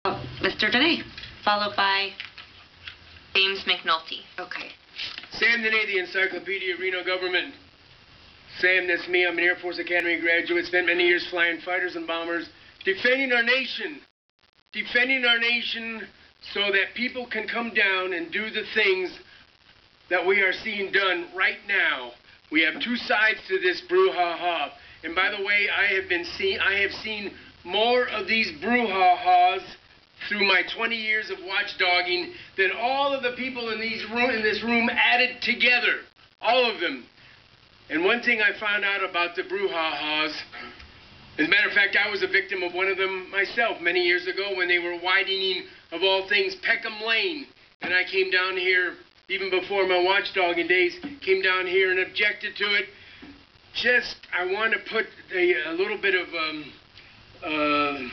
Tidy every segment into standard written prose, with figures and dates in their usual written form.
Mr. Dene, followed by James McNulty. okay. Sam Dene, the Encyclopedia of Reno Government. Sam, that's me. I'm an Air Force Academy graduate. Spent many years flying fighters and bombers, defending our nation. Defending our nation so that people can come down and do the things that we are seeing done right now. We have two sides to this brouhaha. And by the way, I have seen more of these brouhahas through my 20 years of watchdogging than all of the people in this room added together. All of them. And one thing I found out about the brouhahas, as a matter of fact, I was a victim of one of them myself many years ago when they were widening, of all things, Peckham Lane. And I came down here, even before my watchdogging days, came down here and objected to it. I want to put a little bit of, I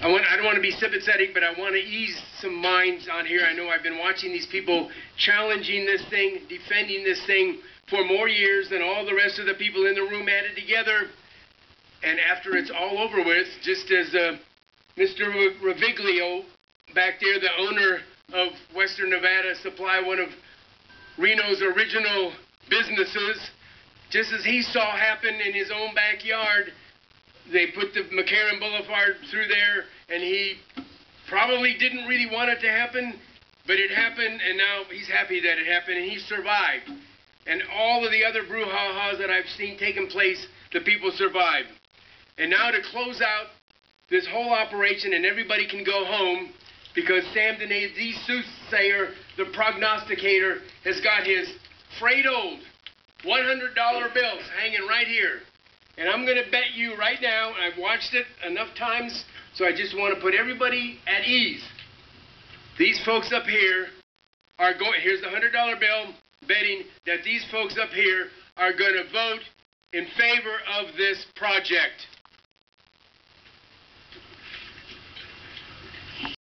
don't want to be sympathetic, but I want to ease some minds on here. I know I've been watching these people challenging this thing, defending this thing for more years than all the rest of the people in the room added together. And after it's all over with, just as Mr. Raviglio back there, the owner of Western Nevada Supply, one of Reno's original businesses, just as he saw happen in his own backyard, they put the McCarran Boulevard through there, and he probably didn't really want it to happen, but it happened, and now he's happy that it happened, and he survived. And all of the other brouhahas that I've seen taking place, the people survived. And now to close out this whole operation, and everybody can go home, because Sam Dene, the soothsayer, the prognosticator, has got his frayed old $100 bills hanging right here. And I'm going to bet you right now, I've watched it enough times, so I just want to put everybody at ease. These folks up here are going, here's the $100 bill, betting that these folks up here are going to vote in favor of this project.